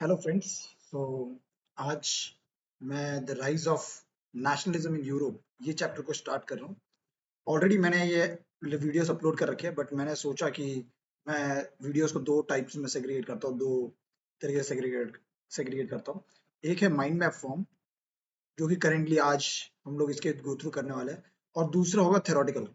Hello friends. सो आज मैं the rise of nationalism in Europe ये चैप्टर को स्टार्ट कर रहा हूँ। ऑलरेडी मैंने ये वीडियोस अपलोड कर रखे हैं, बट मैंने सोचा कि मैं वीडियोस को दो टाइप्स में सेग्रीगेट करता हूँ, दो तरीके से सेग्रीगेट सेग्रीगेट करता हूँ। एक है माइंड मैप फॉर्म, जो कि करेंटली आज हम लोग इसके गो थ्रू करने वाले हैं, और दूसरा होगा थेरोटिकल।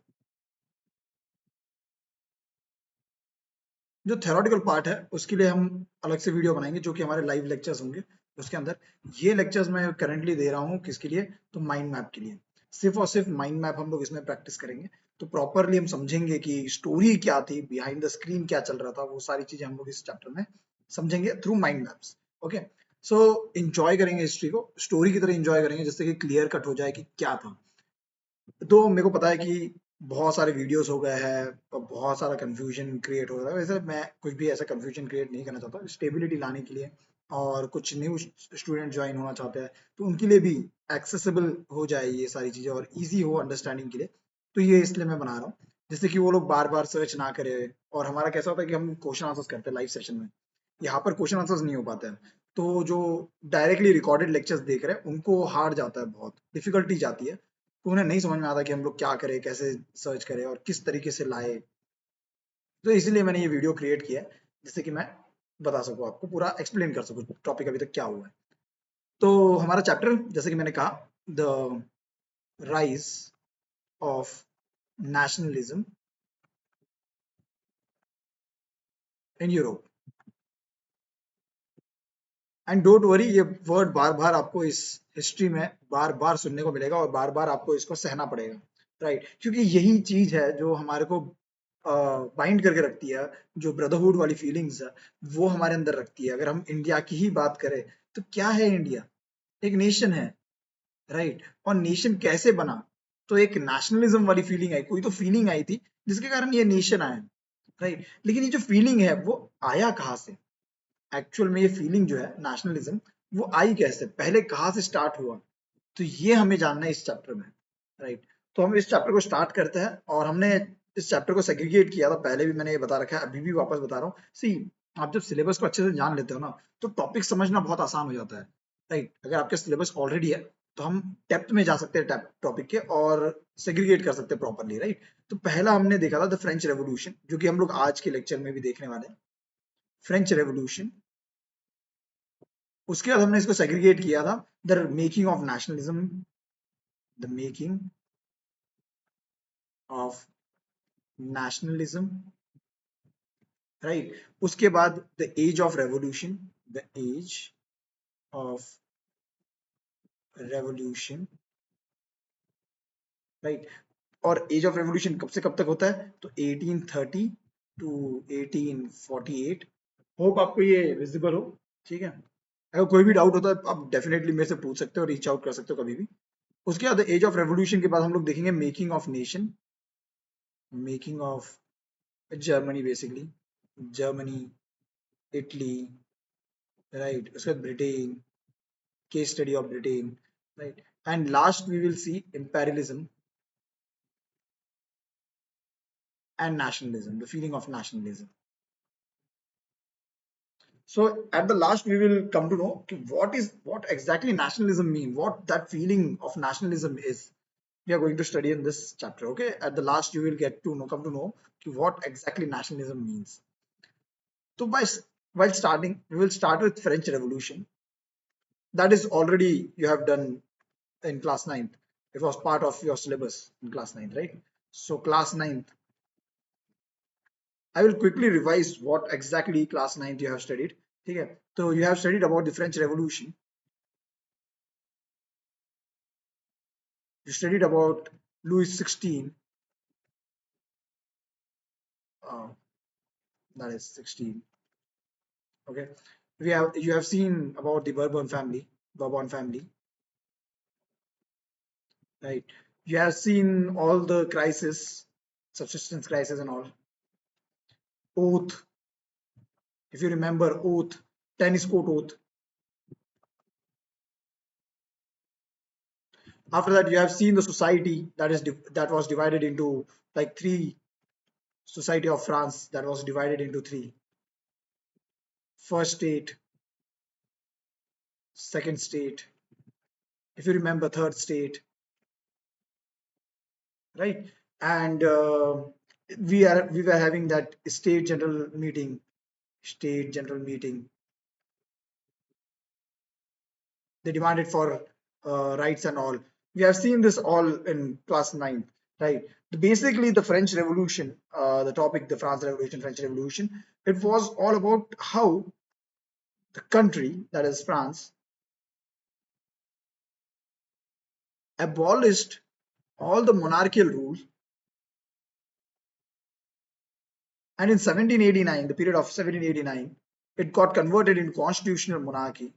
जो थेरोटिकल पार्ट है उसके लिए हम अलग से वीडियो बनाएंगे, जो कि हमारे लाइव लेक्चर्स होंगे उसके अंदर। ये लेक्चर्स मैं करंटली दे रहा हूँ किसके लिए, तो माइंड मैप के लिए। सिर्फ और सिर्फ माइंड मैप हम लोग इसमें प्रैक्टिस करेंगे, तो प्रॉपरली हम समझेंगे कि स्टोरी क्या थी, बिहाइंड द स्क्रीन क्या चल रहा था, वो सारी चीजें हम लोग इस चैप्टर में समझेंगे थ्रू माइंड मैप्स। ओके, सो इंजॉय करेंगे हिस्ट्री को, स्टोरी की तरह इंजॉय करेंगे, जिससे कि क्लियर कट हो जाए कि क्या था। तो मेरे को पता है कि बहुत सारे वीडियोस हो गए हैं और बहुत सारा कंफ्यूजन क्रिएट हो रहा है। वैसे मैं कुछ भी ऐसा कंफ्यूजन क्रिएट नहीं करना चाहता, स्टेबिलिटी लाने के लिए। और कुछ न्यू स्टूडेंट ज्वाइन होना चाहते हैं, तो उनके लिए भी एक्सेसिबल हो जाए ये सारी चीज़ें और इजी हो अंडरस्टैंडिंग के लिए। तो ये इसलिए मैं बना रहा हूँ, जिससे कि वो लोग बार बार सर्च ना करें। और हमारा कैसा होता है कि हम क्वेश्चन आंसर्स करते हैं लाइव सेशन में, यहाँ पर क्वेश्चन आंसर्स नहीं हो पाते हैं। तो जो डायरेक्टली रिकॉर्डेड लेक्चर्स देख रहे हैं उनको हार्ड जाता है, बहुत डिफिकल्टी जाती है। तो उन्हें नहीं समझ में आता कि हम लोग क्या करें, कैसे सर्च करें और किस तरीके से लाए। तो इसलिए मैंने ये वीडियो क्रिएट किया है, जिससे कि मैं बता सकूँ, आपको पूरा एक्सप्लेन कर सकूँ टॉपिक अभी तक क्या हुआ है। तो हमारा चैप्टर, जैसे कि मैंने कहा, the rise of nationalism in Europe. And don't worry, ये वर्ड बार बार आपको इस हिस्ट्री में बार बार सुनने को मिलेगा और बार बार आपको इसको सहना पड़ेगा, राइट? क्योंकि यही चीज है जो हमारे को बाइंड करके रखती है, जो ब्रदरहुड वाली फीलिंग्स है वो हमारे अंदर रखती है। अगर हम इंडिया की ही बात करें, तो क्या है इंडिया? एक नेशन है, राइट? और नेशन कैसे बना? तो एक नेशनलिज्म वाली फीलिंग आई, कोई तो फीलिंग आई थी जिसके कारण ये नेशन आया, राइट? लेकिन ये जो फीलिंग है वो आया कहाँ से? एक्चुअल में ये फीलिंग जो है नेशनलिज्म, वो आई कैसे, पहले कहाँ से स्टार्ट हुआ? तो ये हमें जानना है इस चैप्टर में, राइट? तो हम इस चैप्टर को स्टार्ट करते हैं, और हमने इस चैप्टर को सेग्रीगेट किया था पहले भी, मैंने ये बता रखा है, अभी भी वापस बता रहा हूँ। सी, आप जब सिलेबस को अच्छे से जान लेते हो ना, तो टॉपिक समझना बहुत आसान हो जाता है, राइट? अगर आपके सिलेबस ऑलरेडी है, तो हम डेप्थ में जा सकते हैं टॉपिक के, और सेग्रीगेट कर सकते हैं प्रॉपरली, राइट? तो पहला हमने देखा था द फ्रेंच रेवोल्यूशन, जो कि हम लोग आज के लेक्चर में भी देखने वाले हैं, फ्रेंच रेवोल्यूशन। उसके बाद हमने इसको सेग्रीगेट किया था, the making of nationalism, the making of nationalism, right? उसके बाद the age of revolution, the age of revolution, right? और एज ऑफ रेवोल्यूशन कब से कब तक होता है? तो 1830 टू 1848। होप आपको ये विजिबल हो, ठीक है? अगर कोई भी डाउट होता है आप डेफिनेटली मेरे से पूछ सकते हो, रीच आउट कर सकते हो कभी भी। उसके बाद एज ऑफ रेवोल्यूशन के बाद हम लोग देखेंगे making of nation, making of Germany, basically Germany, Italy, right? उसके बाद Britain, case study of Britain, right? And last we will see imperialism and nationalism, the feeling of nationalism. So at the last we will come to know what exactly nationalism mean, what that feeling of nationalism is. We are going to study in this chapter. Okay, at the last you will get to know, come to know what exactly nationalism means. So while starting, we will start with French Revolution. That is already you have done in class 9th. It was part of your syllabus in class 9th, right? So class 9th, I will quickly revise what exactly class 9th you have studied. Okay, so you have studied about the French Revolution. You studied about Louis XVI. Uh, that is 16. Okay, you have seen about the Bourbon family, right? You have seen all the crisis, subsistence crisis and all. Oath, if you remember, oath, tennis court oath. After that, you have seen the society that was divided into like three. Society of France that was divided into three. First state, second state, if you remember, third state, right? And we were having that state general meeting. They demanded for rights and all. We have seen this all in class 9, right? Basically, the French Revolution, the topic, the France Revolution, French Revolution, it was all about how the country, that is France, abolished all the monarchical rule, and in 1789, the period of 1789, it got converted into constitutional monarchy.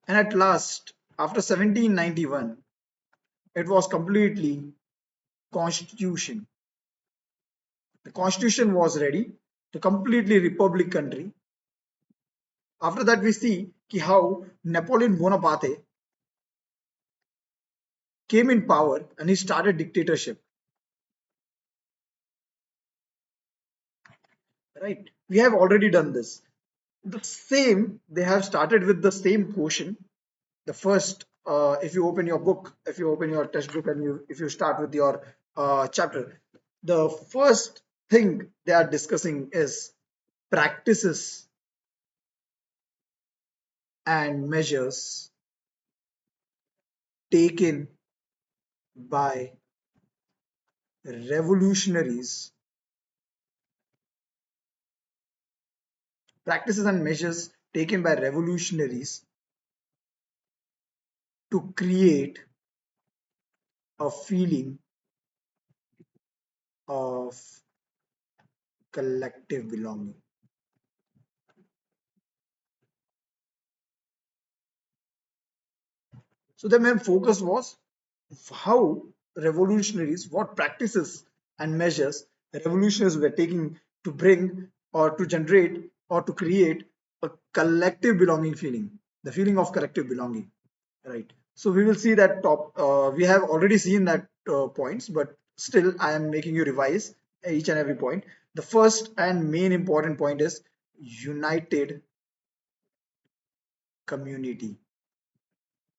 And at last, after 1791, it was completely constitution. The constitution was ready to completely republic country. After that, we see how Napoleon Bonaparte came in power and he started dictatorship. Right? We have already done this. The same, they have started with the same portion. The first, if you open your book, if you open your textbook and if you start with your chapter, the first thing they are discussing is practices and measures taken by revolutionaries, practices and measures taken by revolutionaries to create a feeling of collective belonging. So the main focus was how revolutionaries, what practices and measures revolutionaries were taking to bring or to generate or to create a collective belonging feeling, the feeling of collective belonging, right? So we will see that we have already seen that points, but still I am making you revise each and every point. The first and main important point is united community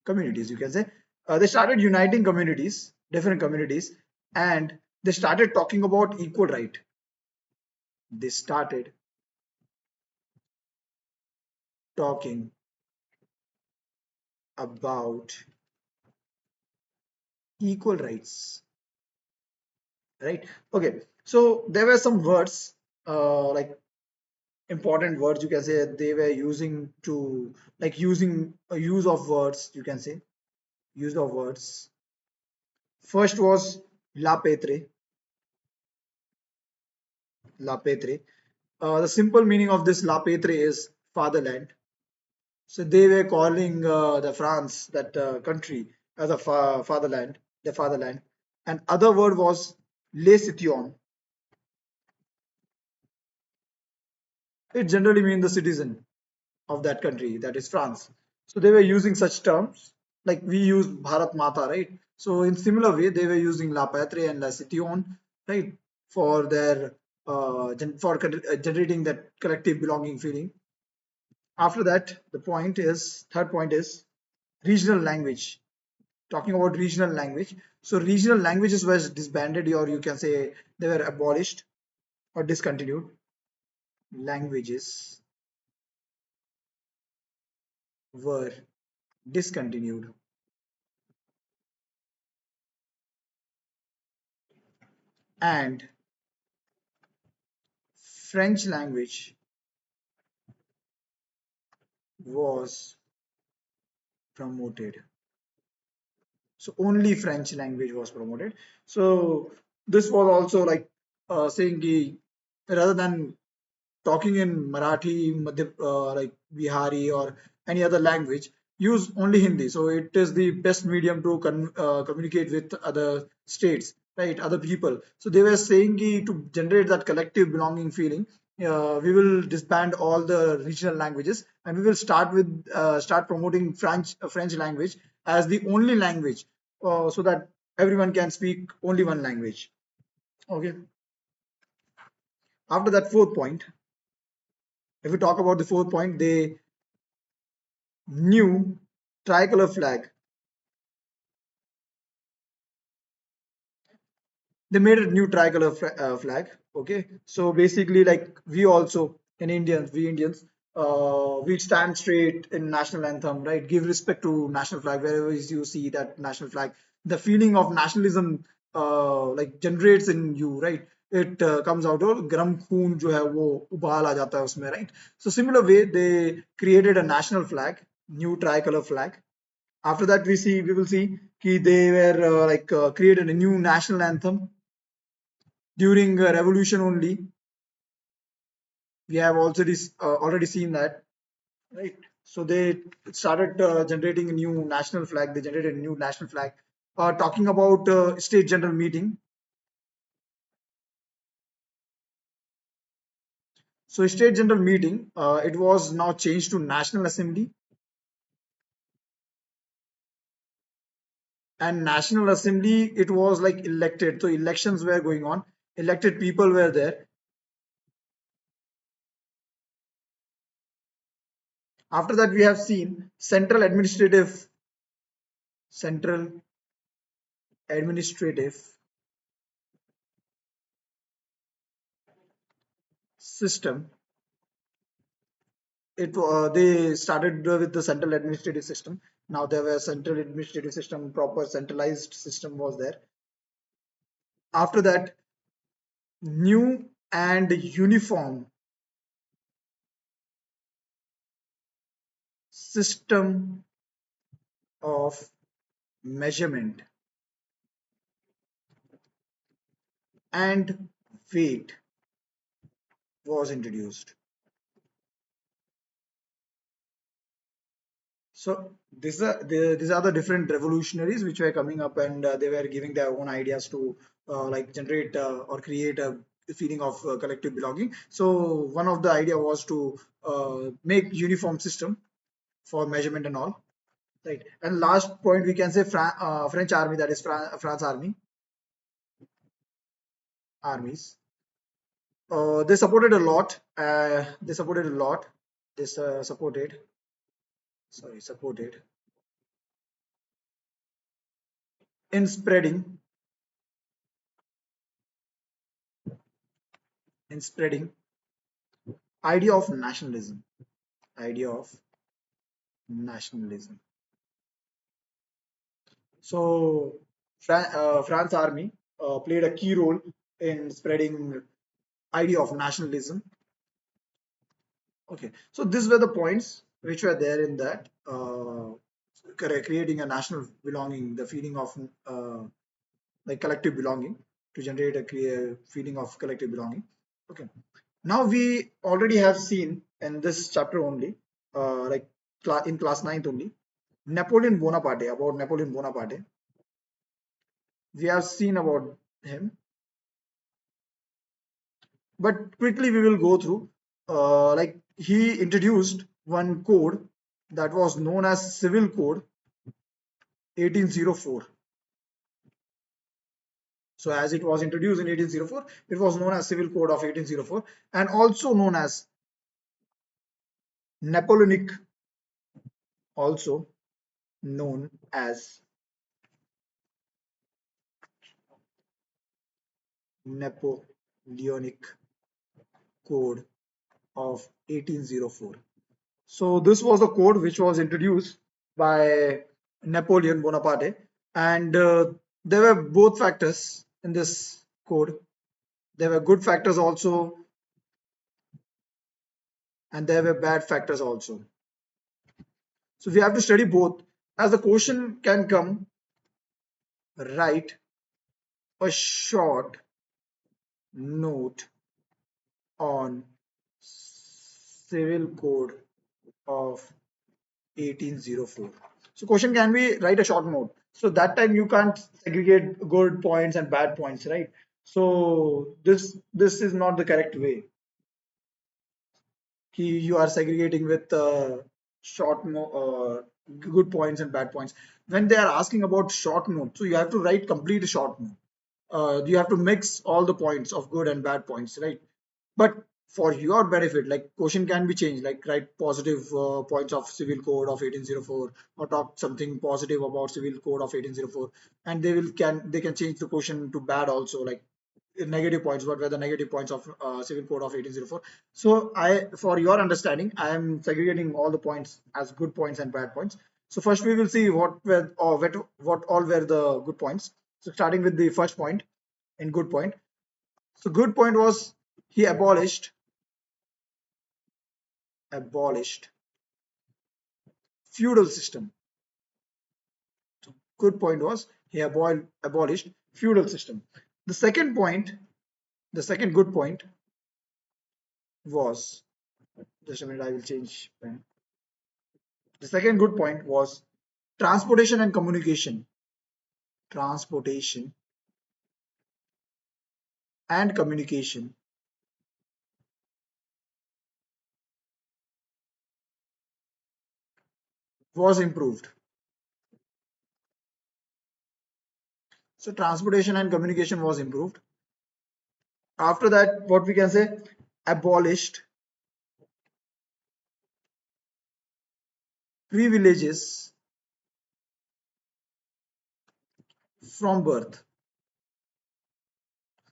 communities, you can say. They started uniting communities, different communities, and they started talking about equal right. They started talking about equal rights, right? Okay, so there were some words, like important words, you can say, they were using to, like, using a use of words, you can say, use of words. First was la petre, la petre. The simple meaning of this la petre is fatherland. So they were calling the France, that country, as a fatherland, the fatherland. And other word was les citoyens. It generally means the citizen of that country, that is France. So they were using such terms, like we use Bharat Mata, right? So in similar way, they were using la patrie and la citoyen, right, for their generating that collective belonging feeling. After that, the point is, third point is regional language. Talking about regional language. So regional languages were disbanded, or you can say they were abolished or discontinued. Languages were discontinued. And French language was promoted. So only French language was promoted. So this was also like saying rather than talking in Marathi, like Bihari or any other language, use only Hindi. So it is the best medium to communicate with other states, right? Other people. So they were saying to generate that collective belonging feeling, we will disband all the regional languages and we will start promoting French language as the only language, so that everyone can speak only one language. Okay. After that, fourth point. If we talk about the fourth point, they new tricolor flag. They made a new tricolor flag. Okay, so basically, like we also in Indians, we Indians, we stand straight in national anthem, right? Give respect to national flag wherever you see that national flag. The feeling of nationalism like generates in you, right? It comes out और गरम खून जो है वो उबाल आ जाता है उसमें, right? So similar way they created a national flag, new tricolor flag. After that we will see कि they were created a new national anthem during revolution only. We have also already seen that, right? So they started generating a new national flag. They generated a new national flag. Talking about state general meeting. So state general meeting, it was now changed to National Assembly, and National Assembly it was like elected. So elections were going on. Elected people were there. After that, we have seen central administrative system. They started with the central administrative system. Now there was central administrative system, proper centralized system was there. After that, new and uniform system of measurement and weight was introduced. So these are the different revolutionaries which were coming up, and they were giving their own ideas to like generate or create a feeling of collective belonging. So one of the idea was to make uniform system for measurement and all, right? And last point we can say French army, that is France armies. They supported a lot. They supported a lot. This supported in spreading idea of nationalism. Idea of nationalism. So France army played a key role in spreading idea of nationalism. Okay, so these were the points which were there in that creating a national belonging, the feeling of like collective belonging, to generate a clear feeling of collective belonging. Okay, now we already have seen in this chapter only, like in class 9th only, Napoleon Bonaparte, about Napoleon Bonaparte. We have seen about him, but quickly we will go through. Like he introduced one code that was known as Civil Code 1804. So as it was introduced in 1804, it was known as Civil Code of 1804, and also known as Napoleonic, also known as Napoleonic Code of 1804. So this was a code which was introduced by Napoleon Bonaparte, and there were both factors in this code. There were good factors also, and there were bad factors also. So we have to study both. As the question can come, write a short note on Civil Code of 1804. So question can be write a short note. So that time you can't segregate good points and bad points, right? So this is not the correct way. You are segregating with short good points and bad points. When they are asking about short note, so you have to write complete short note. You have to mix all the points of good and bad points, right? But for your benefit, like question can be changed, like write positive points of civil code of 1804, or talk something positive about civil code of 1804, and they can change the question to bad also, like negative points, what were the negative points of civil code of 1804. So I, for your understanding, I am segregating all the points as good points and bad points. So first we will see what all were the good points. So starting with the first point in good point. So good point was he abolished feudal system. Good point was he abolished feudal system. The second point, the second good point was, just a minute, I will change pen. The second good point was transportation and communication. Transportation and communication was improved. So transportation and communication was improved. After that, what we can say, abolished privileges from birth.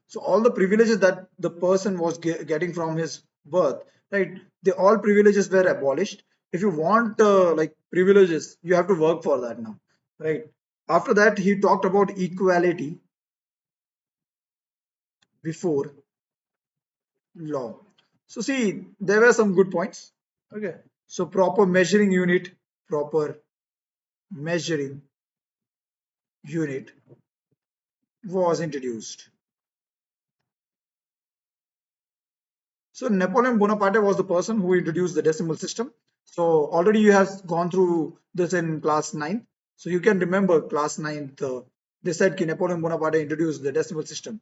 So all the privileges that the person was getting from his birth, right? They all privileges were abolished. If you want like privileges, you have to work for that now, right? After that, he talked about equality before law. So see, there were some good points. Okay. So proper measuring unit was introduced. So Napoleon Bonaparte was the person who introduced the decimal system. So already you have gone through this in class 9. So you can remember class 9. They said that Napoleon Bonaparte introduced the decimal system,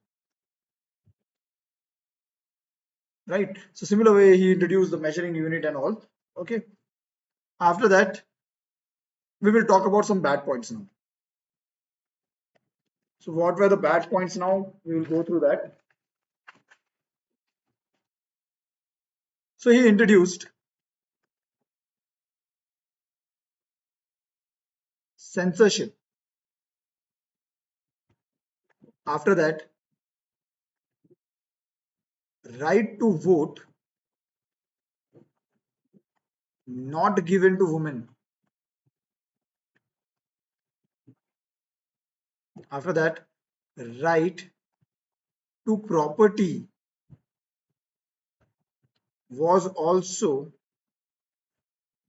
right? So similar way he introduced the measuring unit and all. Okay. After that, we will talk about some bad points now. So what were the bad points now? We will go through that. So he introduced censorship. After that, right to vote not given to women. After that, right to property was also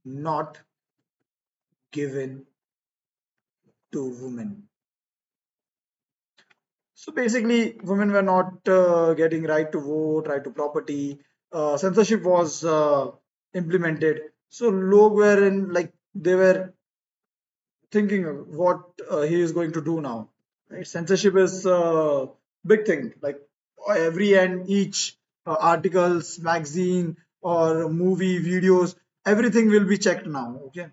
not given to women. So basically, women were not getting right to vote, right to property. Censorship was implemented. So log were in, like, they were thinking of what he is going to do now. Right? Censorship is a big thing. Like every and each articles, magazine, or movie, videos, everything will be checked now. Okay.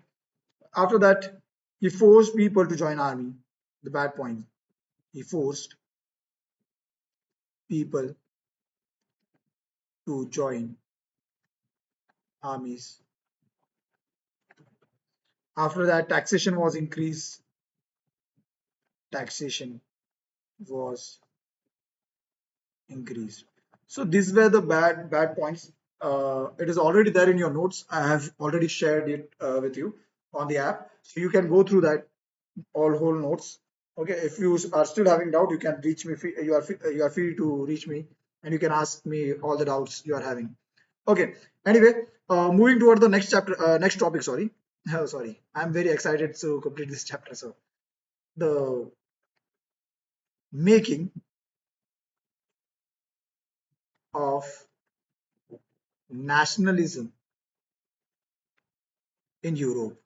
After that, he forced people to join army. The bad point. He forced people to join armies. After that, taxation was increased. Taxation was increased. So these were the bad points. It is already there in your notes. I have already shared it with you on the app, so you can go through that all whole notes. Okay, if you are still having doubt, you can reach me. You are free to reach me, and you can ask me all the doubts you are having. Okay. Anyway, moving toward the next chapter, next topic. Sorry, sorry. I'm very excited to complete this chapter. So the making of nationalism in Europe.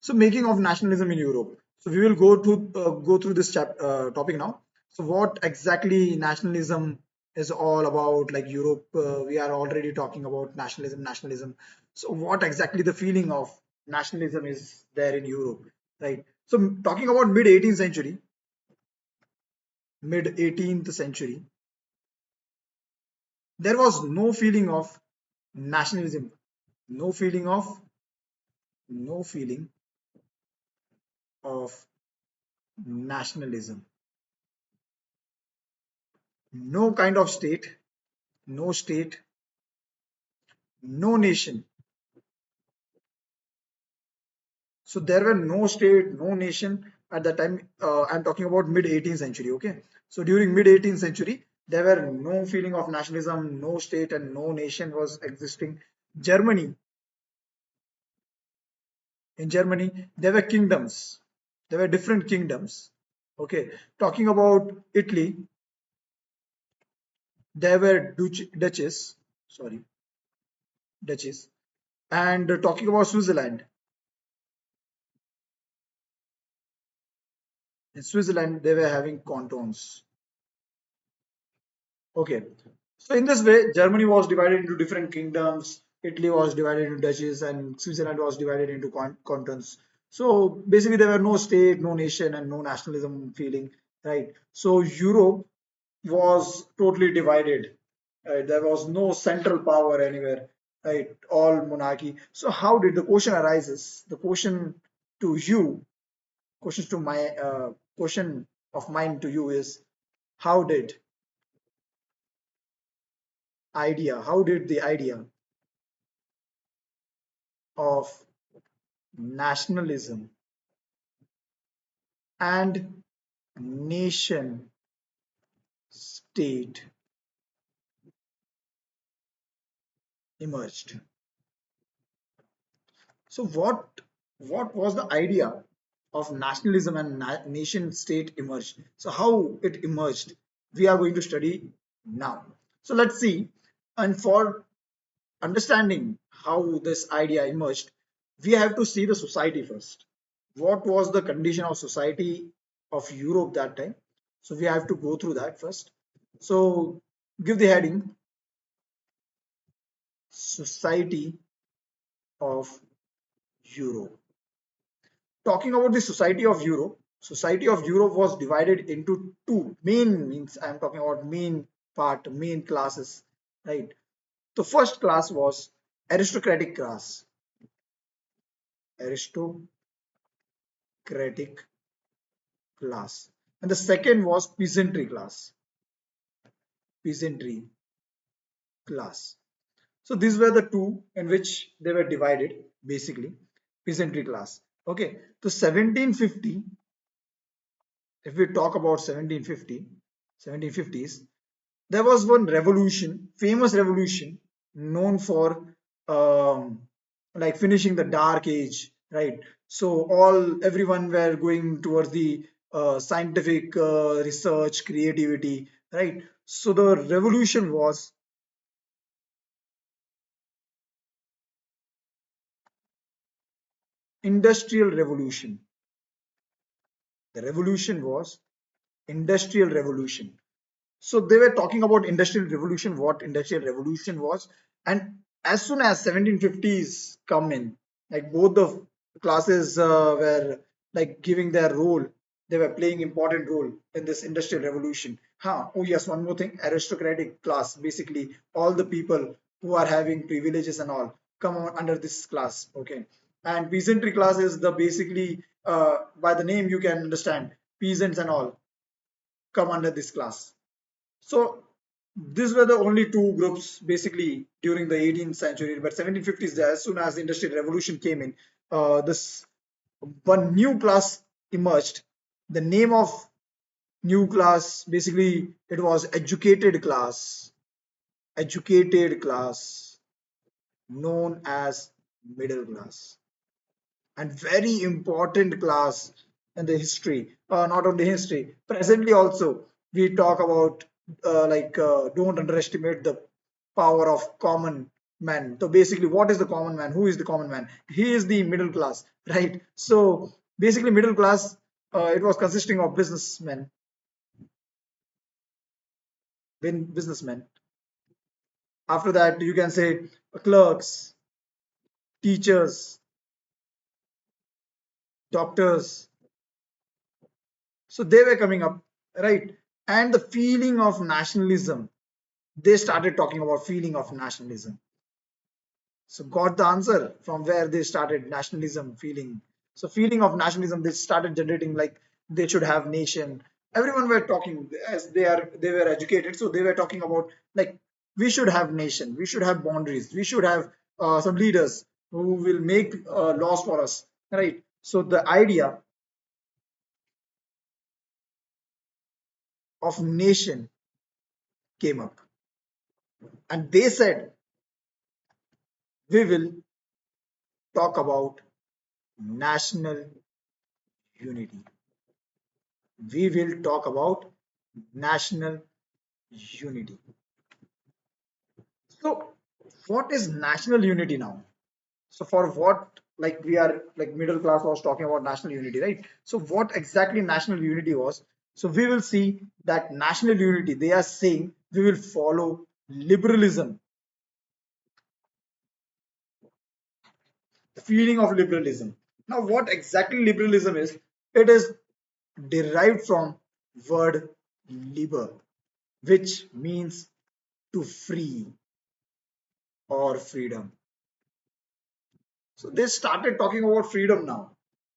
So making of nationalism in Europe. So we will go through this topic now. So what exactly nationalism is all about? Like Europe, we are already talking about nationalism. So what exactly the feeling of nationalism is there in Europe, right? So talking about mid 18th century, There was no feeling of nationalism, no feeling of no feeling of nationalism, no kind of state, no state, no nation. So there were no state, no nation at that time. I'm talking about mid 18th century. Okay, so during mid 18th century, there were no feeling of nationalism, no state, and no nation was existing. Germany, in Germany, there were kingdoms. There were different kingdoms. Okay, talking about Italy, there were duchies, sorry, duchies, and talking about Switzerland, in Switzerland they were having cantons. Okay, so in this way, Germany was divided into different kingdoms, Italy was divided into duchies, and Switzerland was divided into cantons. So basically, there were no state, no nation, and no nationalism feeling, right? So Europe was totally divided. Right? There was no central power anywhere, right? All monarchy. So how did the question arises? The question to you, questions to my question of mine to you is, how did how did the idea of nationalism and nation state emerged? So what was the idea of nationalism and nation state emerged? So how it emerged, we are going to study now. So let's see. And for understanding how this idea emerged, we have to see the society first. What was the condition of society of Europe that time? So we have to go through that first. So give the heading, Society of Europe. Talking about the Society of Europe was divided into two main, means I'm talking about main classes, right? The first class was aristocratic class, aristocratic class, and the second was peasantry class. So these were the two in which they were divided, basically, peasantry class. Okay, so 1750, if we talk about 1750s, there was one revolution, famous revolution, known for um, like finishing the dark age, right? So everyone were going towards the scientific research, creativity, right? So the revolution was industrial revolution. The revolution was industrial revolution. So they were talking about industrial revolution, what industrial revolution was, and as soon as 1750s come in, like both the classes were like giving their role, they were playing important role in this industrial revolution. Oh yes, one more thing, aristocratic class, basically all the people who are having privileges and all come on under this class, okay. And peasantry class is the basically by the name you can understand, peasants and all come under this class. So these were the only two groups basically during the 18th century. But 1750s, as soon as the industrial revolution came in, this one new class emerged. The name of new class, basically, it was educated class, known as middle class, and very important class in the history, not only history, presently also we talk about don't underestimate the power of common man. So basically, what is the common man? Who is the common man? He is the middle class, right? So basically, middle class, it was consisting of businessmen. After that, you can say clerks, teachers, doctors. So they were coming up, right? And the feeling of nationalism, they started talking about feeling of nationalism. So got the answer from where they started nationalism feeling. So feeling of nationalism, they started generating like they should have nation. Everyone were talking as they were educated, so they were talking about like we should have nation, we should have boundaries, we should have some leaders who will make laws for us, right? So the idea of nation came up, and they said we will talk about national unity. We will talk about national unity. So, what is national unity now? So, for what, like, we are like middle class was talking about national unity, right? So, what exactly national unity was? So, we will see that national unity, they are saying we will follow liberalism, the feeling of liberalism. Now, what exactly liberalism is? It is derived from word liber, which means to free or freedom. So they started talking about freedom now,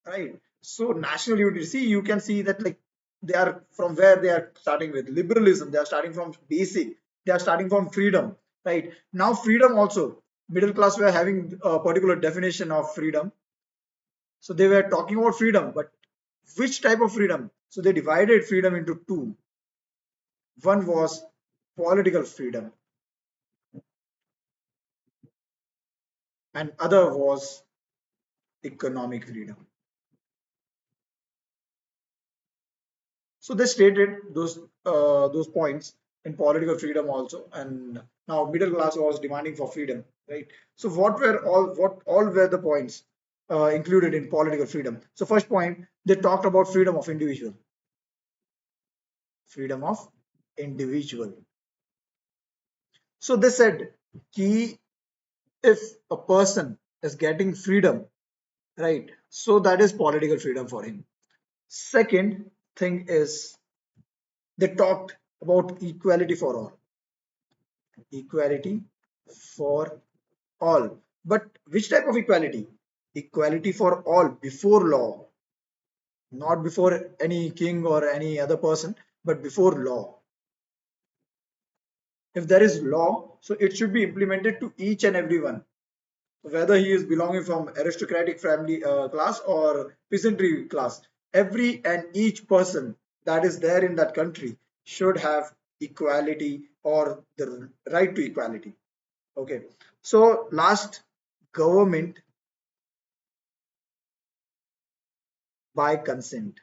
right? So national unity. See, you can see that like they are from where they are starting with liberalism. They are starting from basic. They are starting from freedom, right? Now freedom also. Middle class were having a particular definition of freedom. So they were talking about freedom, but which type of freedom? So they divided freedom into two. One was political freedom, and other was economic freedom. So they stated those points in political freedom also, and now middle class was demanding for freedom, right? So what all were the points included in political freedom? So first point, they talked about freedom of individual. So they said, key if a person is getting freedom, right? So that is political freedom for him. Second thing is they talked about equality for all. Equality for all. But which type of equality? Equality for all before law, not before any king or any other person, but before law. If there is law, so it should be implemented to each and everyone, whether he is belonging from aristocratic family class or peasantry class. Every and each person that is there in that country should have equality or the right to equality. Okay. So last, government by consent.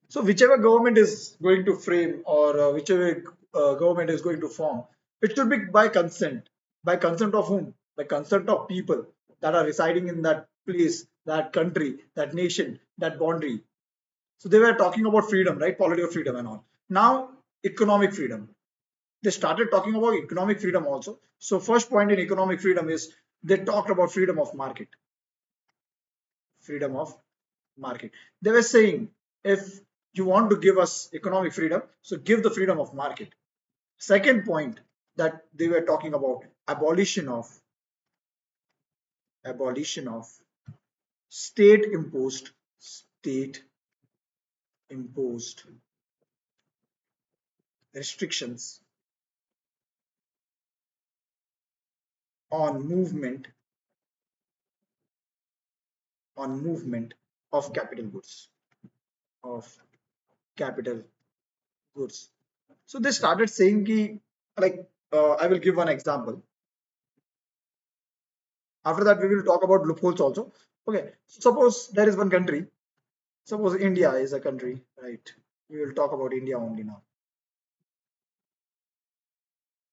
So whichever government is going to frame or whichever government is going to form, it should be by consent. By consent of whom? By consent of people that are residing in that place, that country, that nation, that boundary. So they were talking about freedom, right? Political freedom and all. Now, economic freedom. They started talking about economic freedom also. So first point in economic freedom is they talked about freedom of market. Freedom of market. They were saying if you want to give us economic freedom, so give the freedom of market. Second point that they were talking about, abolition of state imposed restrictions on movement of of capital goods. So they started saying ki, like I will give one example. After that, we will talk about loopholes also. Okay, suppose there is one country. Suppose India is a country, right? We will talk about India only now.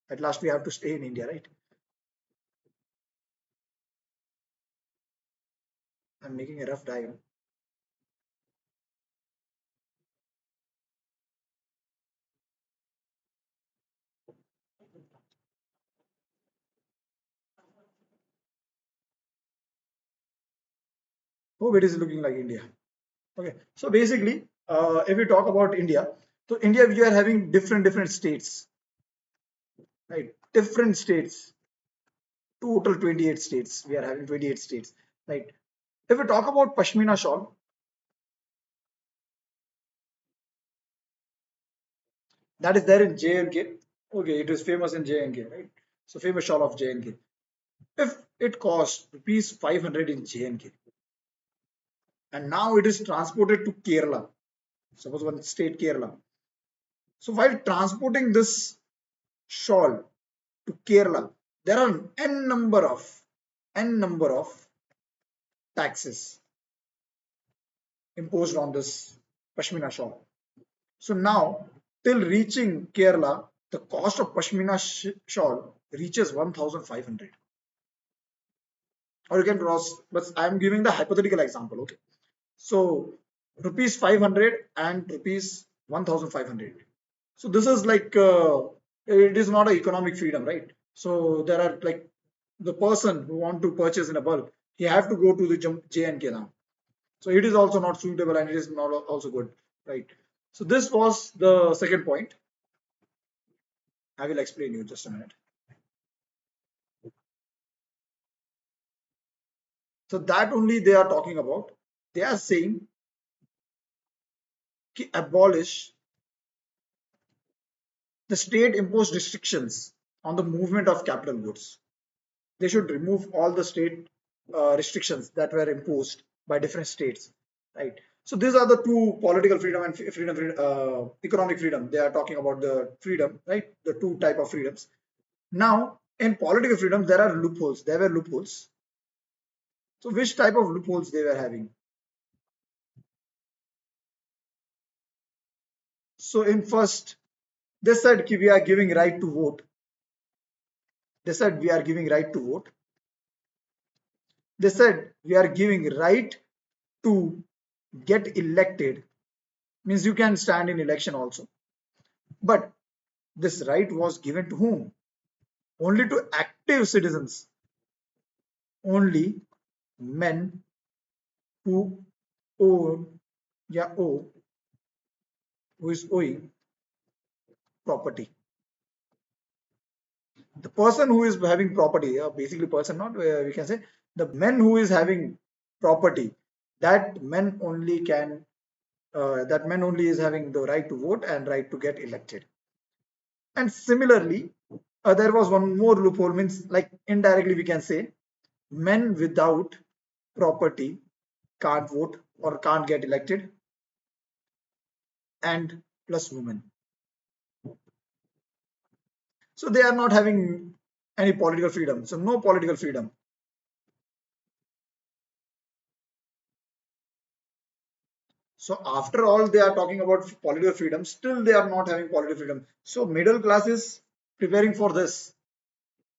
At last, we have to stay in India, right? I'm making a rough diagram. Hope it is looking like India. Okay, so basically, if we talk about India, so India we are having different states. right? Different states, total 28 states. We are having 28 states, right? If we talk about Pashmina shawl, that is there in J&K. Okay, it is famous in J&K, right? So famous shawl of J&K. If it costs rupees 500 in J&K, and now it is transported to Kerala, suppose one state Kerala. So while transporting this shawl to Kerala, there are n number of taxes imposed on this Pashmina shawl. So now, till reaching Kerala, the cost of Pashmina shawl reaches 1,500. Or you can cross, but I am giving the hypothetical example. Okay. So rupees 500 and rupees 1,500. So this is like it is not an economic freedom, right? So there are like the person who want to purchase in a bulk, he have to go to the J&K now. So it is also not suitable and it is not also good, right? So this was the second point. I will explain you just a minute. So that only they are talking about. They are saying to abolish the state imposed restrictions on the movement of capital goods. They should remove all the state restrictions that were imposed by different states, right? So these are the two political freedom and economic freedom. They are talking about the freedom, right? The two type of freedoms. Now, in political freedom, there are loopholes. There were loopholes. So which type of loopholes they were having? So in first, they said we are giving right to vote. They said we are giving right to vote. They said we are giving right to get elected. Means you can stand in election also. But this right was given to whom? Only to active citizens. Only men who own, yeah, who is owing property. The person who is having property, basically person not, we can say the men who is having property, that men only can, that men only is having the right to vote and right to get elected. And similarly, there was one more loophole, means like indirectly we can say men without property can't vote or can't get elected, and plus women. So they are not having any political freedom. So no political freedom. So after all, they are talking about political freedom. Still, they are not having political freedom. So middle class is preparing for this,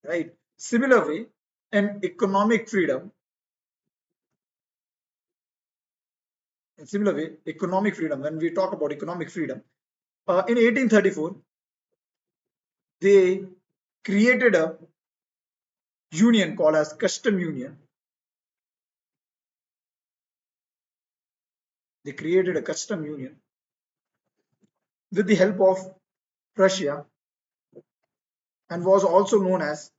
right? Similarly, in economic freedom, in similar way, economic freedom. When we talk about economic freedom, in 1834, they created a union called as custom union. They created a custom union with the help of Prussia and was also known as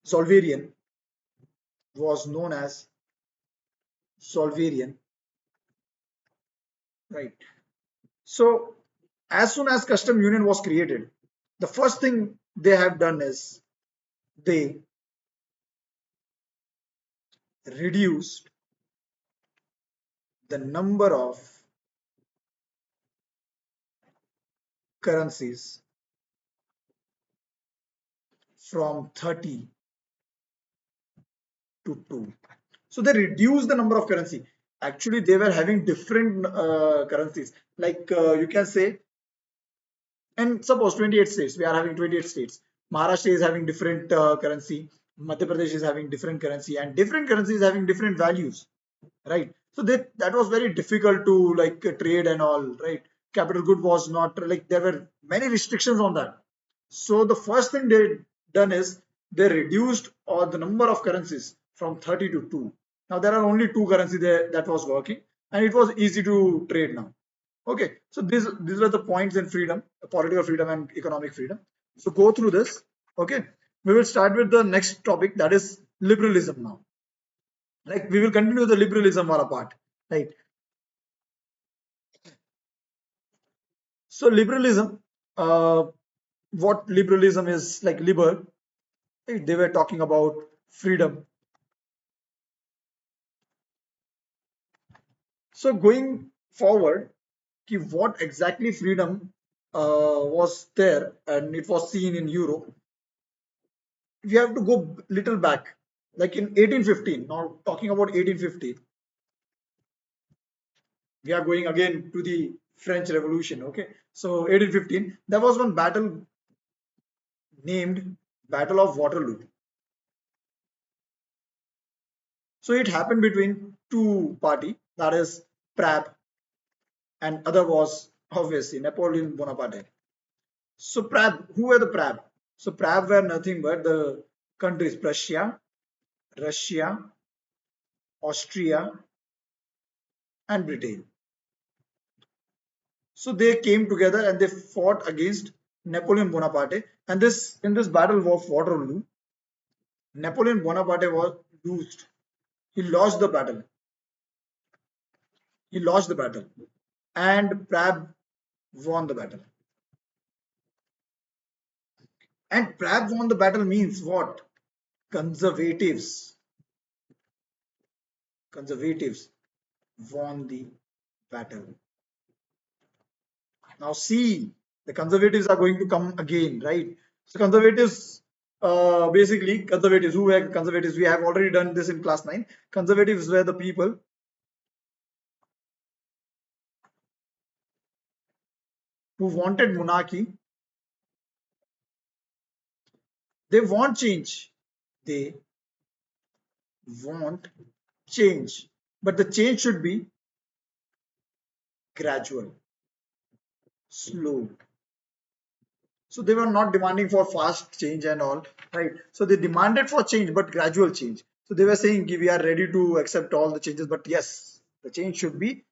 Solvarian. Was known as Solvarian, right? So as soon as custom union was created, the first thing they have done is they reduced the number of currencies from 30 to 2. So they reduced the number of currency. Actually, they were having different currencies. Like you can say, and suppose 28 states, we are having 28 states. Maharashtra is having different currency. Madhya Pradesh is having different currency, and different currencies having different values, right? So that was very difficult to like trade and all, right? Capital good was not like, there were many restrictions on that. So the first thing they done is they reduced all the number of currencies from 30 to 2. Now there are only two currencies there that was working, and it was easy to trade now. Okay, so these are the points in freedom, political freedom and economic freedom. So go through this. Okay, we will start with the next topic, that is liberalism now. Like we will continue the liberalism wala part, right? So liberalism, what liberalism is like liber, right? They were talking about freedom. So going forward, what exactly freedom was there and it was seen in Europe, we have to go little back, like in 1815. Now talking about 1815, we are going again to the French Revolution. Okay, so 1815, there was one battle named Battle of Waterloo. So it happened between two party, that is Prab, and other was obviously Napoleon Bonaparte. So Prab, who were the Prab? So Prab were nothing but the countries Prussia, Russia, Austria, and Britain. So they came together and they fought against Napoleon Bonaparte. And this in this battle of Waterloo, Napoleon Bonaparte was lost. He lost the battle. He lost the battle, and Prab won the battle. And Prab won the battle means what? Conservatives, conservatives won the battle. Now see, the conservatives are going to come again, right? So conservatives, basically conservatives, who were conservatives? We have already done this in class 9. Conservatives were the people who wanted monarchy. They want change. They want change. But the change should be gradual, slow. So they were not demanding for fast change and all, right? So they demanded for change, but gradual change. So they were saying we are ready to accept all the changes, but yes, the change should be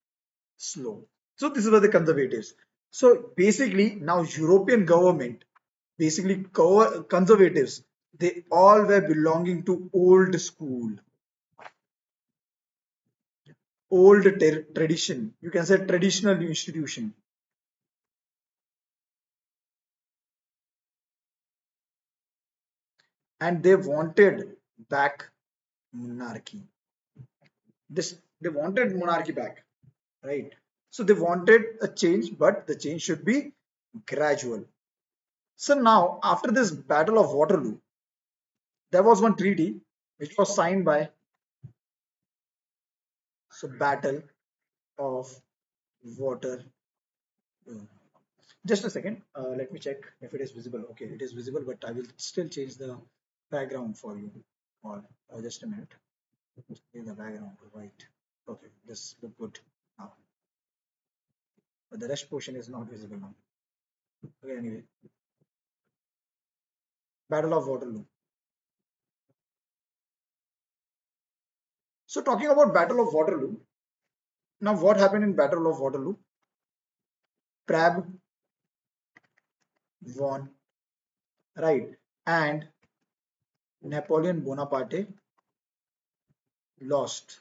slow. So this is were the conservatives. So basically now European government, basically conservatives, they all were belonging to old school, old tradition. You can say traditional institution, and they wanted back monarchy. This they wanted monarchy back, right? So they wanted a change, but the change should be gradual. So now, after this Battle of Waterloo, there was one treaty which was signed by, so Battle of Waterloo. Just a second, let me check if it is visible. Okay, it is visible, but I will still change the background for you. Or just a minute, in the background to white. Okay, this look good now, but the rest portion is not visible now. Okay, anyway, Battle of Waterloo. So talking about Battle of Waterloo, now what happened in Battle of Waterloo? Prab won, right? And Napoleon Bonaparte lost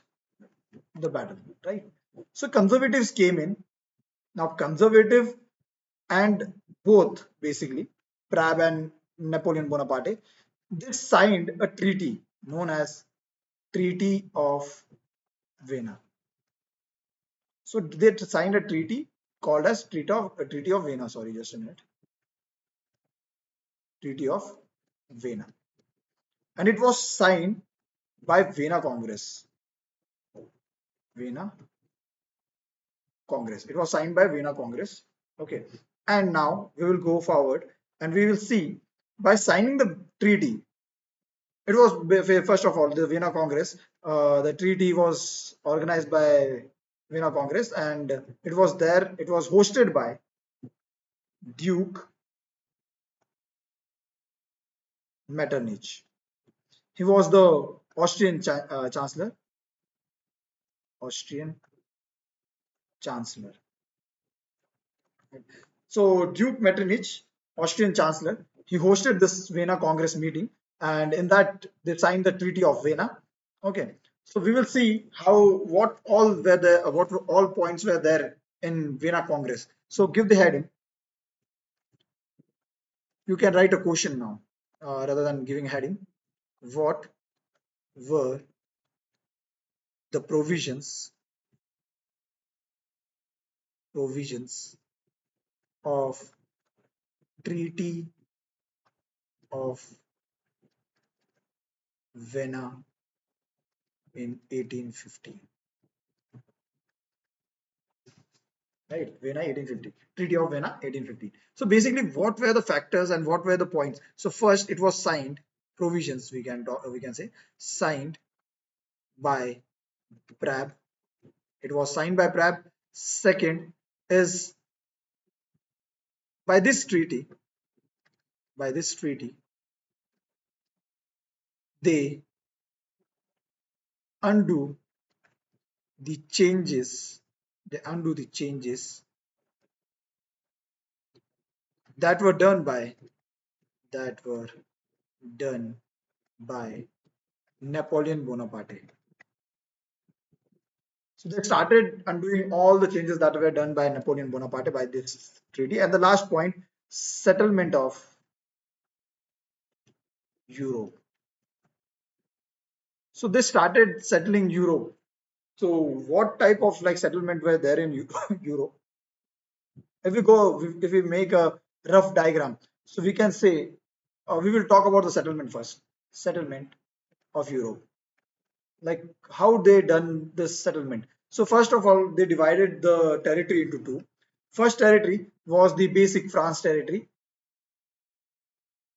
the battle, right? So conservatives came in. Now conservative and both basically Prab and Napoleon Bonaparte, they signed a treaty known as Treaty of Vienna. So they signed a treaty called as Treaty of Vienna. Sorry, just a minute. Treaty of Vienna, and it was signed by Vienna Congress. Vienna Congress. It was signed by Vienna Congress. Okay, and now we will go forward and we will see by signing the treaty. It was first of all the Vienna Congress. The treaty was organized by Vienna Congress, and it was there. It was hosted by Duke Metternich. He was the Austrian chancellor. Austrian chancellor. So Duke Metternich, Austrian chancellor, he hosted this Vienna Congress meeting, and in that they signed the Treaty of Vienna. Okay, so we will see how what all points were there in Vienna Congress. So give the heading. You can write a question now rather than giving a heading. What were the provisions of Treaty of Vienna in 1850? Right, Vienna 1850, Treaty of Vienna 1850. So basically, what were the factors and what were the points? So first, it was signed, provisions we can say signed by Prab. It was signed by Prab. Second is by this treaty, by this treaty, they undo the changes, they undo the changes that were done by that were done by Napoleon Bonaparte. So they started undoing all the changes that were done by Napoleon Bonaparte by this treaty. And the last point, settlement of Europe. So they started settling Europe. So what type of like settlement were there in Europe? If we make a rough diagram, so we can say we will talk about the settlement first. Settlement of Europe, like how they done this settlement. So first of all, they divided the territory into two. First territory was the basic France territory.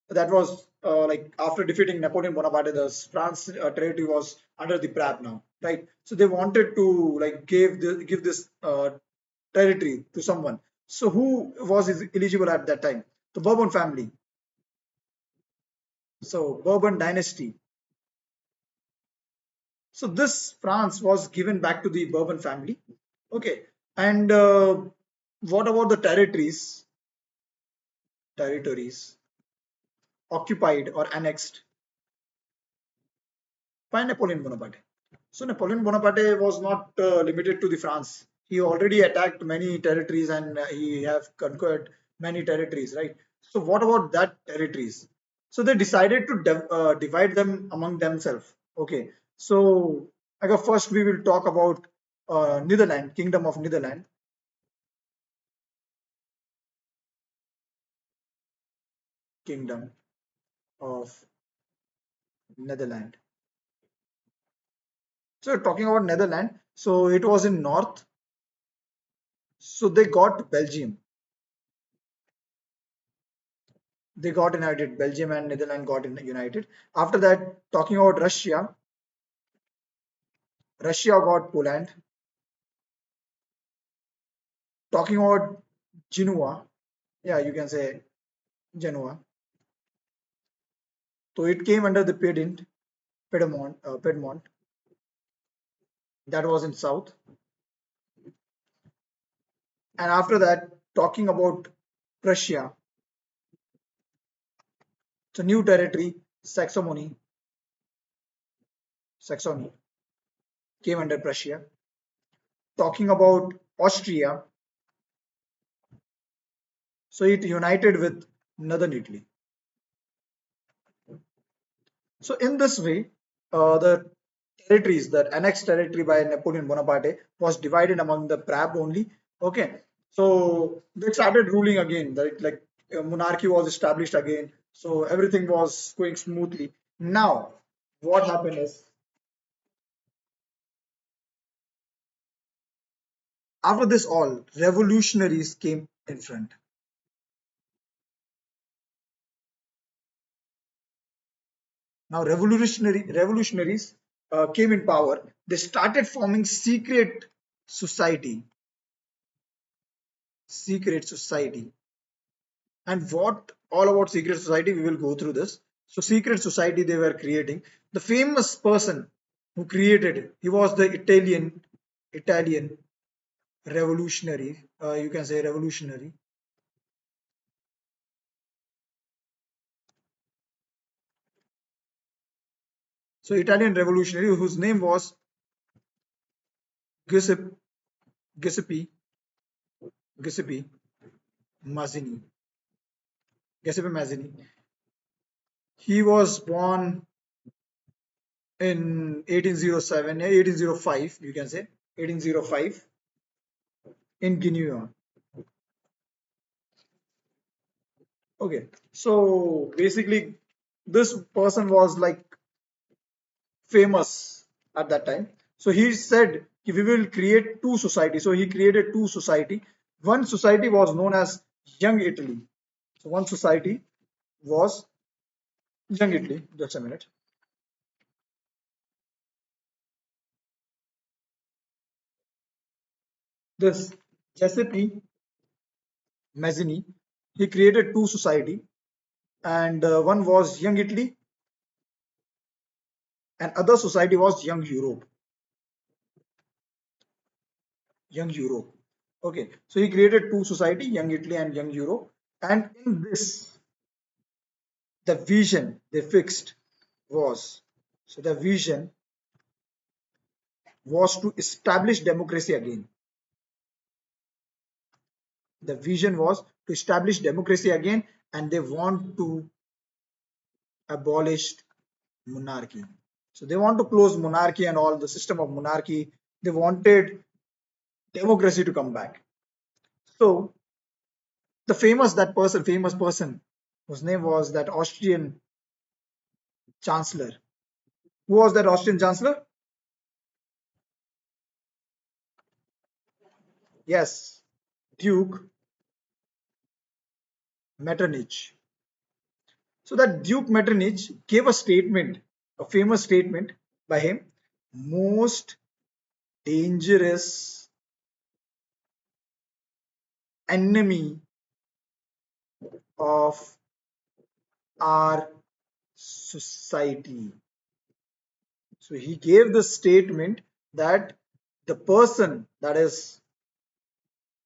That was like after defeating Napoleon Bonaparte, the France territory was under the Prab now, right? So they wanted to like give this territory to someone. So who was eligible at that time? The Bourbon family. So Bourbon dynasty. So this France was given back to the Bourbon family. Okay, and what about the territories? Territories occupied or annexed by Napoleon Bonaparte. So Napoleon Bonaparte was not limited to the France. He already attacked many territories and he have conquered many territories, right? So what about that territories? So they decided to divide them among themselves. Okay. So like first we will talk about Netherlands, Kingdom of Netherlands, Kingdom of Netherlands. So talking about Netherlands, so it was in north. So they got Belgium. They got united. Belgium and Netherlands got united. After that, talking about Russia, Russia got Poland. Talking about Genoa, yeah, you can say Genoa. So it came under the Piedmont, that was in south. And after that, talking about Prussia, it's a new territory, Saxony came under Prussia. Talking about Austria, so it united with northern Italy. So in this way, the territories, the annexed territory by Napoleon Bonaparte was divided among the Prab only. Okay, so they started ruling again. Like monarchy was established again. So everything was going smoothly. Now, what happened is after this all, revolutionaries came in front. Now, revolutionaries came in power. They started forming secret society. And what all about secret society? We will go through this. So, secret society they were creating. The famous person who created it, he was the Italian revolutionary. You can say revolutionary. So Italian revolutionary whose name was Giuseppe Giuseppe Giuseppe Mazzini. Giuseppe Mazzini. He was born in 1807, 1805, you can say 1805 in Guinea. Okay, so basically, this person was like famous at that time. So he said, we will create two societies. So he created two society. One society was known as Young Italy. So one society was Young Italy. Just a minute. This Giuseppe Mazzini, he created two society, and one was Young Italy, and other society was Young Europe. Young Europe. Okay, so he created two society, Young Italy and Young Europe, and in this, the vision they fixed was, so the vision was to establish democracy again. The vision was to establish democracy again, and they want to abolish monarchy. So they want to close monarchy and all the system of monarchy. They wanted democracy to come back. So the famous person, whose name was that Austrian chancellor. Who was that Austrian chancellor? Yes, Duke Metternich. So that Duke Metternich gave a statement, a famous statement by him: most dangerous enemy of our society. So he gave the statement that the person, that is,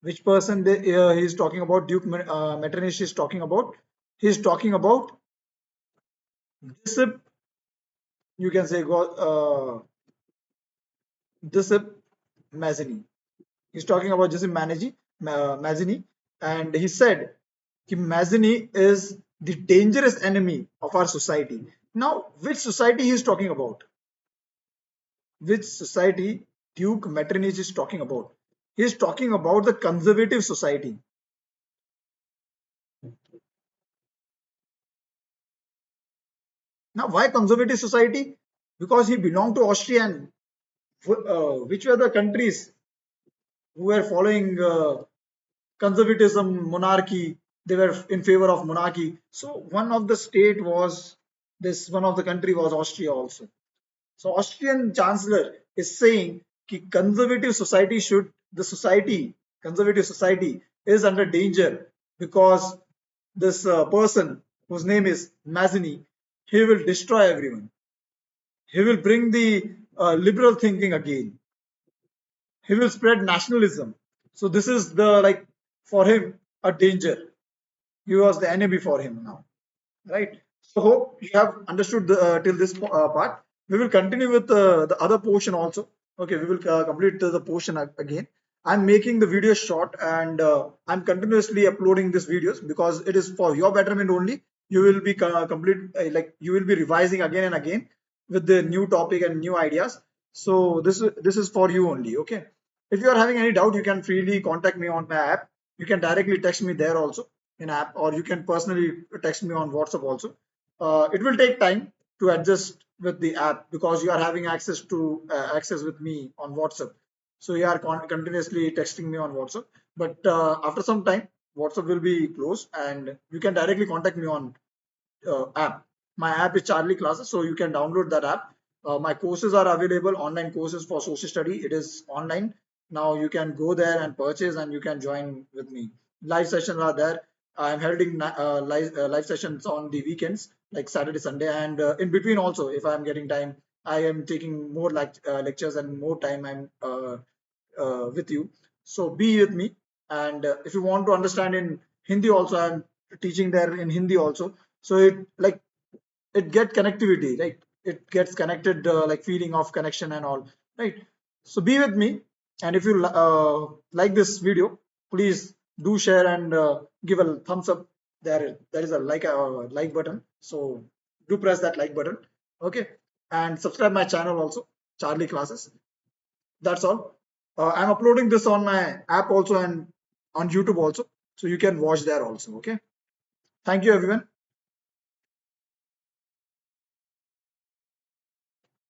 which person he is talking about, Duke Metternich is talking about, he is talking about Giuseppe, you can say, Giuseppe Mazzini. He's talking about Giuseppe Mazzini, and he said that Mazzini is the dangerous enemy of our society. Now, which society he is talking about? Which society Duke Metternich is talking about? He is talking about the conservative society. Now, why conservative society? Because he belonged to Austria, and which were the countries who were following conservatism, monarchy. They were in favor of monarchy. So one of the state was this. One of the country was Austria also. So Austrian chancellor is saying that conservative society is under danger because this person whose name is Mazzini, he will destroy everyone. He will bring the liberal thinking again. He will spread nationalism. So this is the, like, for him, a danger. He was the enemy for him now, right? So hope you have understood till this part. We will continue with the other portion also. Okay, we will complete the portion again. I'm making the video short, and I'm continuously uploading these videos because it is for your betterment only. You will be like you will be revising again and again with the new topic and new ideas. So this is for you only. Okay. If you are having any doubt, you can freely contact me on my app. You can directly text me there also in app, or you can personally text me on WhatsApp also. It will take time to adjust with the app because you are having access with me on WhatsApp. So you are continuously texting me on WhatsApp. But after some time, WhatsApp will be closed, and you can directly contact me on app. My app is Charlie Classes, so you can download that app. My courses are available, online courses for social study. It is online. Now you can go there and purchase, and you can join with me. Live sessions are there. I'm holding live sessions on the weekends, like Saturday, Sunday, and in between also, if I'm getting time, I am taking more lectures and more time I'm with you. So be with me. And if you want to understand in Hindi also, I'm teaching there in Hindi also. So it, like, it get connectivity, right? it gets connected, like feeling of connection and all, right? So be with me, and if you like this video, please do share and give a thumbs up. There is a like button, so do press that like button. Okay, and subscribe my channel also, Charlie Classes. That's all. I'm uploading this on my app also and on YouTube also, so you can watch there also. Okay, thank you everyone.